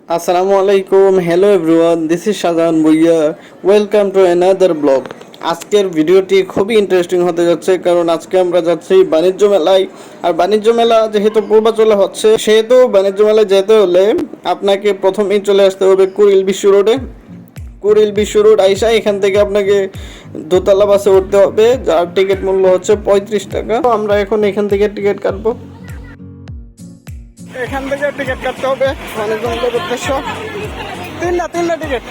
Assalamu alaikum. Hello everyone. This is Shazan Bhuiya. Welcome to another blog. আজকের ভিডিওটি খুবই interesting হতে যাচ্ছে কারণ আজকে আমরা যাচ্ছি বাণিজ্য মেলায়। আর বাণিজ্য মেলা যেহেতু পূর্বাচলে হচ্ছে সেহেতু বাণিজ্য মেলায় যেতে হলে আপনাকে প্রথমেই চলে আসতে হবে কুড়িল বিশ্ব রোডে। কুড়িল বিশ্ব রোড আইসা এখান থেকে আপনাকে দোতলা বাসে উঠতে হবে, যার টিকিট মূল্য হচ্ছে 35 টাকা। তো আমরা এখন এখান থেকে টিকিট কাটবো। এখান থেকে টিকিট কাটতে হবে বাণিজ্য মেলার উদ্দেশ্য। তিনটা টিকিট।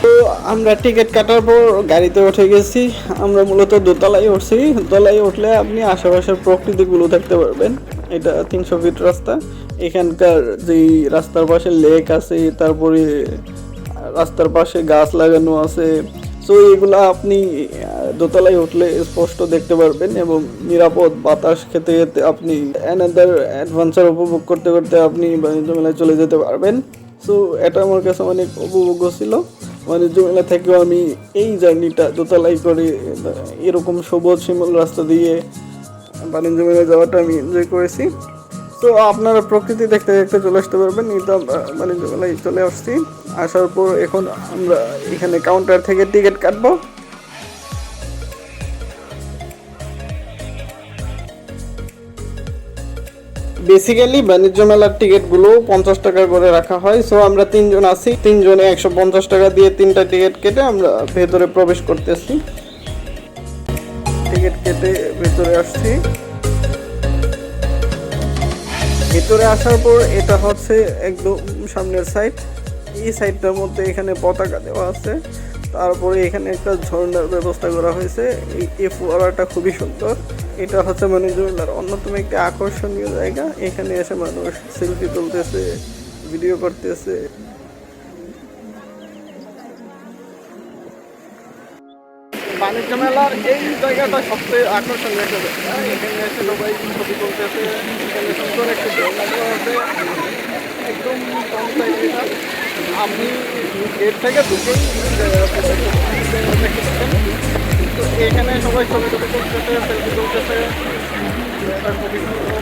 তো আমরা টিকিট কাটার পর গাড়িতে উঠে গেছি। আমরা মূলত দোতলায় উঠছি। দোতলায় উঠলে আপনি আশেপাশের প্রকৃতিগুলো দেখতে পারবেন। এটা 300 ফিট রাস্তা। এখানকার যেই রাস্তার পাশে লেক আছে, তারপরে রাস্তার পাশে গাছ লাগানো আছে। সো এগুলা আপনি দোতলায় উঠলে স্পষ্ট দেখতে পারবেন এবং নিরাপদ বাতাস খেতে খেতে আপনি অ্যানাদার অ্যাডভেঞ্চার উপভোগ করতে করতে আপনি বাণিজ্য মেলায় চলে যেতে পারবেন। সো এটা আমার কাছে অনেক উপভোগ্য ছিল। বাণিজ্য মেলা থেকেও আমি এই জার্নিটা দোতলায় করে এরকম সবুজ শিমুল রাস্তা দিয়ে বাণিজ্য মেলায় যাওয়াটা আমি এনজয় করেছি। তো আপনারা প্রকৃতি দেখতে দেখতে চলে আসতে পারবেন। কিন্তু আমরা বাণিজ্য মেলায় চলে আসছি। আসার পর এখন আমরা এখানে কাউন্টার থেকে টিকিট কাটবো। বেসিক্যালি বাণিজ্য মেলার টিকিটগুলো 50 টাকা করে রাখা হয়। সো আমরা 3 জন আছি, 3 জনে 150 টাকা দিয়ে 3টা টিকিট কেটে আমরা ভেতরে প্রবেশ করতেছি। টিকিট কেটে ভেতরে আসছি। ভেতরে আসার পর এটা হচ্ছে একদম সামনের সাইড। এই সাইডটার মধ্যে এখানে পতাকা দেওয়া আছে। তারপরে এখানে একটা ঝর্ণার ব্যবস্থা করা হয়েছে। এই ফোয়ারাটা খুবই সুন্দর। এটা হচ্ছে বাণিজ্য মেলার অন্যতম একটি আকর্ষণীয় জায়গা। এখানে এসে মানুষ সেলফি তুলতেছে, ভিডিও করতেছে। বাণিজ্য মেলার এই জায়গাটা সবচেয়ে আকর্ষণীয় একটা জায়গা। এখানে এসে সবাই ছবি তুলতেছে। এখানে সুন্দর একটা ঝর্ণা দেওয়া আছে, একদম কম জায়গা। আপনি গেট থেকে ঢুকেই তো এখানে সবাই ছবি টবি তুলতেছে, সেলফি তুলতেছে। এটা খুবই সুন্দর।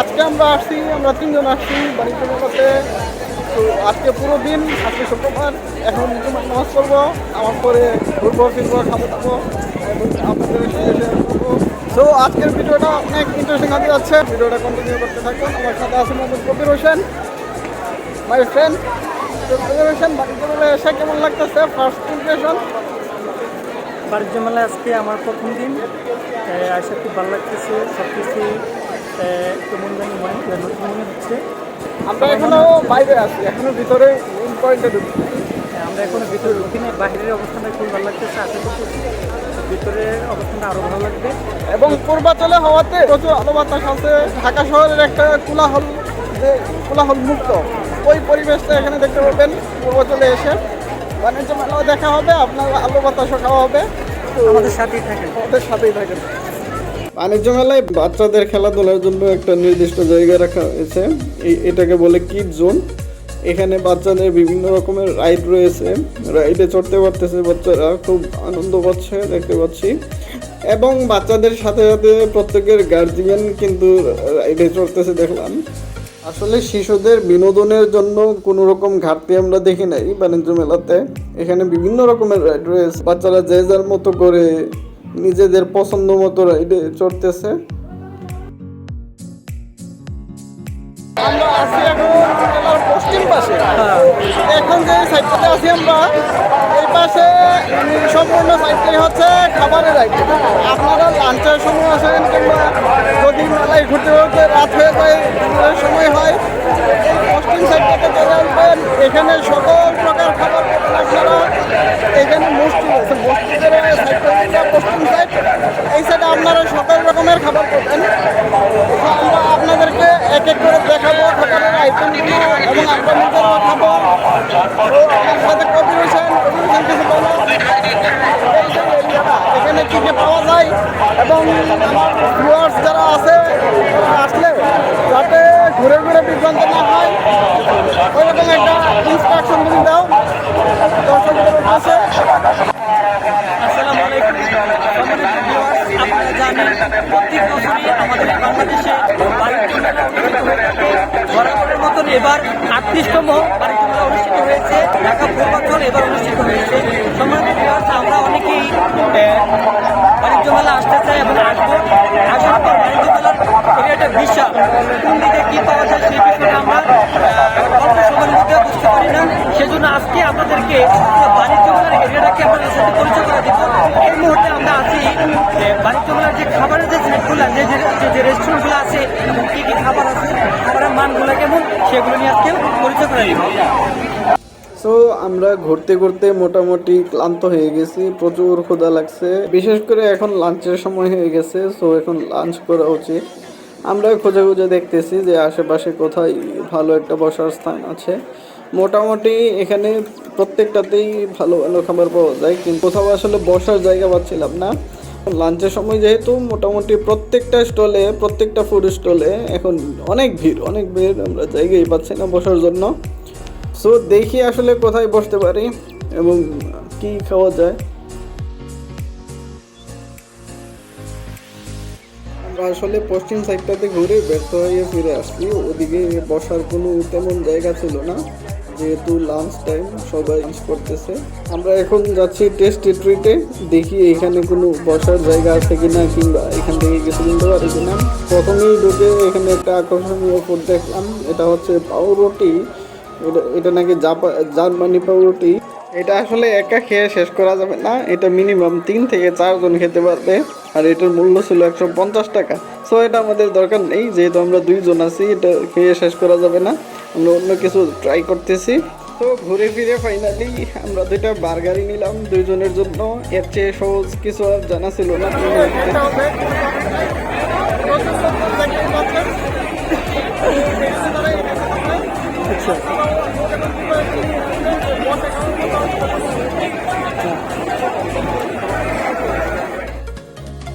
আজকে আমরা 3 জন আসছি বাণিজ্য মেলাতে। তো আজকে পুরো দিন, আজকে শুক্রবার, এখন নামাজ পড়বো, আমার পরে ঘুরবো ফিরবো, খাবো দাবো এবং আপনাদের শেয়ার করবো। তো আজকের ভিডিওটা অনেক ইন্টারেস্টিং হতে যাচ্ছে। ভিডিওটা কন্টিনিউ করতে থাকুন। আমার সাথে আছে মোহাম্মদ কবির হোসেন, মাই ফ্রেন্ড। তো কবির হোসেন, বাণিজ্য মেলায় এসে কেমন লাগতেছে? First impression? বাণিজ্য মেলায় আজকে আমার প্রথম দিন। আসে খুব ভালো লাগতেছে। সব কিছু কেমন জানি নতুন মনে হচ্ছে। আমরা এখনো বাইরে আছি, এখনো ভিতরে মেইন পয়েন্টে ঢুকি। আমরা এখনো ভিতরে ঢুকিনি। বাহিরের অবস্থানটা খুব ভালো লাগতেছে। আশা করতেছি ভিতরের অবস্থানটা আরও ভালো লাগবে। এবং পূর্বাচলে হওয়াতে প্রচুর আলো বাতাস আছে। ঢাকা শহরের একটা কোলাহল মুক্ত ওই পরিবেশটা এখানে দেখতে পাবেন। পূর্বাচলে এসে বাণিজ্য মেলাও দেখা হবে, আপনার আলো বাতাসও খাওয়া হবে। আমাদের সাথেই থাকেন। বাণিজ্য মেলায় বাচ্চাদের খেলাধুলার জন্য একটা নির্দিষ্ট জায়গা রাখা হয়েছে। এটাকে বলে কিড জোন। এখানে বাচ্চাদের বিভিন্ন রকমের রাইড রয়েছে। রাইডে চড়তে পারতেছে বাচ্চারা, খুব আনন্দ পাচ্ছে দেখতে পাচ্ছি। এবং বাচ্চাদের সাথে সাথে প্রত্যেকের গার্জিয়ান কিন্তু রাইডে চড়তেছে দেখলাম। আসলে শিশুদের বিনোদনের জন্য কোনো রকম ঘাটতি আমরা দেখি নাই বাণিজ্য মেলাতে। এখানে বিভিন্ন রকমের রাইড রয়েছে। বাচ্চারা যে যার মতো করে নিজেদের পছন্দ মতো রাইডে চড়তেছে। আমরা আছি এখন মেলার পশ্চিম পাশে। এখন যে সাইডটাতে আছি আমরা, এই পাশে সম্পূর্ণ সাইডটাই হচ্ছে খাবারের আইটেম। আপনারা লাঞ্চের সময় আসেন কিংবা যদি মেলায় ঘুরতে ঘুরতে রাত হয়ে যায়, ডিনারের সময় হয়, এই পশ্চিম সাইডটাতে চলে আসবেন। এখানে সকল প্রকার খাবার পাবেন আপনারা। এখানে মসজিদ আছে, মসজিদের সাইডটা পশ্চিম সাইড। এই সাইডে আপনারা সকল রকমের খাবার পাবেন। আমরা আপনাদেরকে এক এক করে দেখাবো খাবারের আইটেমগুলো এবং আমরা নিজেরাও খাবো। তো আমার সাথে কবির হোসেন কিছু বলো। এখানে কী কী পাওয়া যায় এবং আমার ভিউয়ার্স যারা আছে আসলে যাতে ঘুরে ঘুরে বিভ্রান্ত না হয় ওইরকম একটা ইনস্ট্রাকশন তুমি দাও। এবার 38তম বাণিজ্য মেলা অনুষ্ঠিত হয়েছে, ঢাকা পূর্বাঞ্চল এবার অনুষ্ঠিত হয়েছে। সম্মানিত ভিউয়ার্স, আমরা অনেকেই বাণিজ্য মেলা আসতে চাই এবং আসবো। আসার পর বাণিজ্য মেলার এরিয়াটা বিশাল, কোন দিকে কী পাওয়া যায় সেই বিষয়টা আমরা অল্প সময়ের মধ্যে বুঝতে পারি না। সেজন্য আজকে আপনাদেরকে বাণিজ্য মেলার এরিয়াটাকে আপনাদের সাথে পরিচয় করে দিব। এই মুহূর্তে আমরা আছি বাণিজ্য মেলার যে খাবারের যে সাইটগুলো, যে রেস্টুরেন্টগুলো আছে এবং কী কী খাবার আছে, খাবারের মানগুলো কেমন, সেগুলো নিয়ে আজকে পরিচয় করে দিব। সো আমরা ঘুরতে ঘুরতে মোটামুটি ক্লান্ত হয়ে গেছি, প্রচুর ক্ষুধা লাগছে, বিশেষ করে এখন লাঞ্চের সময় হয়ে গেছে। সো এখন লাঞ্চ করা উচিত। আমরা খুঁজে খুঁজে দেখতেছি যে আশেপাশে কোথায় ভালো একটা বসার স্থান আছে। মোটামুটি এখানে প্রত্যেকটাতেই ভালো ভালো খাবার পাওয়া যায়, কিন্তু কোথাও আসলে বসার জায়গা পাচ্ছিলাম না। লাঞ্চের সময় যেহেতু মোটামুটি প্রত্যেকটা স্টলে, প্রত্যেকটা ফুড স্টলে এখন অনেক ভিড়, আমরা জায়গায় পাচ্ছি না বসার জন্য। সো দেখি আসলে কোথায় বসতে পারি এবং কি খাওয়া যায়। আমরা আসলে পশ্চিম সাইডটাতে ঘুরে ব্যর্থ হয়ে ফিরে আসছি। ওদিকে বসার কোনো তেমন জায়গা ছিল না, যেহেতু লাঞ্চ টাইম, সবাই ইউজ করতেছে। আমরা এখন যাচ্ছি টেস্টি ট্রিটে, দেখি এখানে কোনো বসার জায়গা আছে কিনা, কিংবা এখান থেকে কিছু কিনতে পারি কিনা। প্রথমেই ঢুকে এখানে একটা আকর্ষণীয় ফুড দেখলাম, এটা হচ্ছে পাউরুটি। এটা নাকি জার্মানি পাউরুটি। এটা আসলে একা খেয়ে শেষ করা যাবে না, এটা মিনিমাম 3 থেকে 4 জন খেতে পারবে। আর এটার মূল্য ছিল 150 টাকা। সো এটা আমাদের দরকার নেই, যেহেতু আমরা 2 জন আছি, এটা খেয়ে শেষ করা যাবে না। আমরা অন্য কিছু ট্রাই করতেছি। তো ঘুরে ফিরে ফাইনালি আমরা 2টা বার্গারই নিলাম 2 জনের জন্য। এর চেয়ে সহজ কিছু আর জানা ছিল না।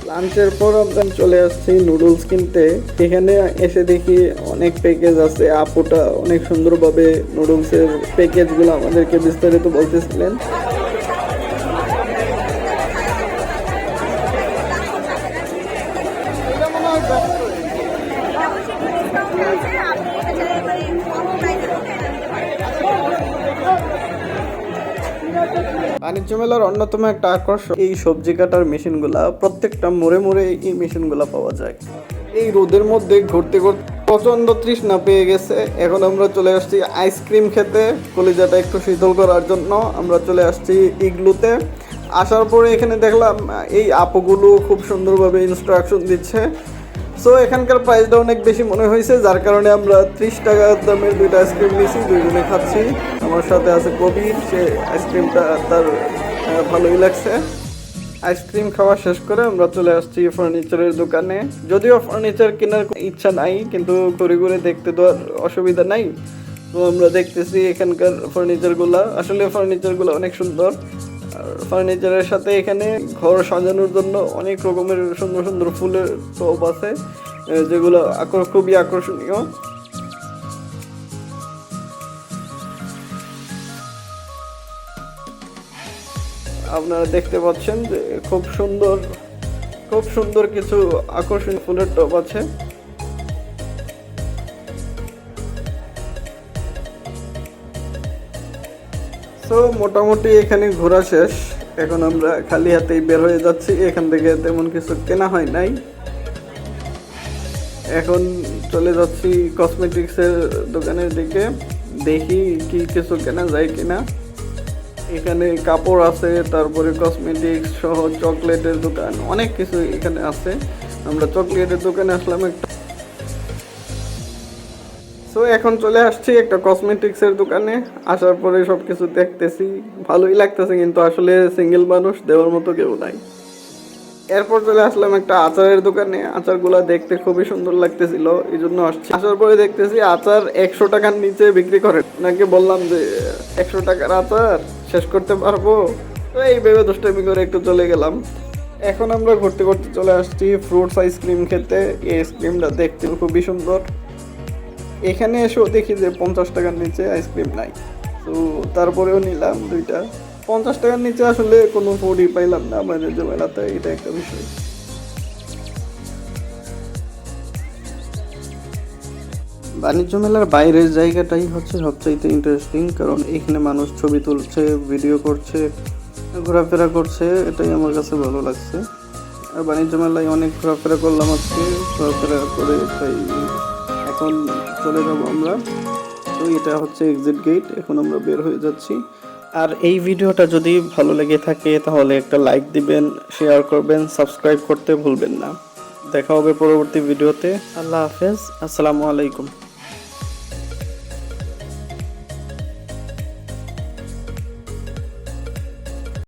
লাঞ্চের পর আমরা চলে আসছি নুডলস কিনতে। এখানে এসে দেখি অনেক প্যাকেজ আছে। আপুটা অনেক সুন্দরভাবে নুডলসের প্যাকেজগুলো আমাদেরকে বিস্তারিত বলতেছিলেন। বাণিজ্য মেলার অন্যতম একটা আকর্ষণ এই সবজি কাটার মেশিনগুলা। প্রত্যেকটা মোড়ে মোড়ে এই মেশিনগুলা পাওয়া যায়। এই রোদের মধ্যে ঘুরতে ঘুরতে প্রচন্ড তৃষ্ণা পেয়ে গেছে। এখন আমরা চলে আসছি আইসক্রিম খেতে, কলিজাটা একটু শীতল করার জন্য। আমরা চলে আসছি ইগলুতে। আসার পরে এখানে দেখলাম এই আপুগুলো খুব সুন্দরভাবে ইনস্ট্রাকশন দিচ্ছে। সো এখানকার প্রাইসটা অনেক বেশি মনে হয়েছে, যার কারণে আমরা 30 টাকা দামের 2টা আইসক্রিম নিয়েছি, 2 জনে খাচ্ছি। আমার সাথে আছে কবির, সে আইসক্রিমটা তার ভালোই লাগছে। আইসক্রিম খাওয়া শেষ করে আমরা চলে আসছি ফার্নিচারের দোকানে। যদিও ফার্নিচার কেনার ইচ্ছা নাই, কিন্তু ঘুরে ঘুরে দেখতে তো আর অসুবিধা নাই। তো আমরা দেখতেছি এখানকার ফার্নিচারগুলো, আসলে ফার্নিচারগুলো অনেক সুন্দর। আর ফার্নিচারের সাথে এখানে ঘর সাজানোর জন্য অনেক রকমের সুন্দর সুন্দর ফুলের টব আছে, যেগুলো খুবই আকর্ষণীয়। আপনারা দেখতে পাচ্ছেন যে খুব সুন্দর কিছু আকর্ষণীয় ফুলের টব আছে। সো মোটামুটি এখানে ঘোরা শেষ। এখন আমরা খালি হাতেই বের হয়ে যাচ্ছি, এখান থেকে তেমন কিছু কেনা হয় নাই। এখন চলে যাচ্ছি কসমেটিক্সের দোকানের দিকে, দেখি কি কিছু কেনা যায় কিনা। এখানে কাপড় আছে, তারপরে কসমেটিক্স সহ চকলেটের দোকান, অনেক কিছু এখানে আছে। আমরা চকলেটের দোকানে আসলাম একটা। সো এখন চলে আসছি একটা কসমেটিক্সের দোকানে। আসার পরে সব কিছু দেখতেছি, ভালোই লাগতেছে, কিন্তু আসলে সিঙ্গেল মানুষ, দেওয়ার মতো কেউ নাই। এরপর চলে আসলাম একটা আচারের দোকানে। আচারগুলা দেখতে খুবই সুন্দর লাগতেছিল, এই জন্য আসছি। আসার পরে দেখতেছি আচার 100 টাকার নিচে বিক্রি করে। নাকি বললাম যে 100 টাকার আচার শেষ করতে পারবো, তো এই ভেবে দুষ্টামি করে একটু চলে গেলাম। এখন আমরা ঘুরতে ঘুরতে চলে আসছি ফ্রুটস আইসক্রিম খেতে। এই আইসক্রিমটা দেখতে খুবই সুন্দর। এখানে এসেও দেখি যে 50 টাকার নিচে আইসক্রিম নাই। তো তারপরেও নিলাম 2টা। 50 টাকার নিচে আসলে কোনো ফুডই পাইলাম না আমাদের মেলাতে, এটা একটা বিষয়। বাণিজ্য মেলার বাইরের জায়গাটাই হচ্ছে সবচাইতে ইন্টারেস্টিং, কারণ এখানে মানুষ ছবি তুলছে, ভিডিও করছে, ঘোরাফেরা করছে, এটাই আমার কাছে ভালো লাগছে। আর বাণিজ্য মেলায় অনেক ঘোরাফেরা করলাম আজকে, ঘোরাফেরা করে তাই এখন চলে যাব আমরা। তো এটা হচ্ছে এক্সিট গেট, এখন আমরা বের হয়ে যাচ্ছি। আর এই ভিডিওটা যদি ভালো লেগে থাকে তাহলে একটা লাইক দিবেন, শেয়ার করবেন, সাবস্ক্রাইব করতে ভুলবেন না। দেখা হবে পরবর্তী ভিডিওতে। আল্লাহ হাফেজ, আসসালামু আলাইকুম।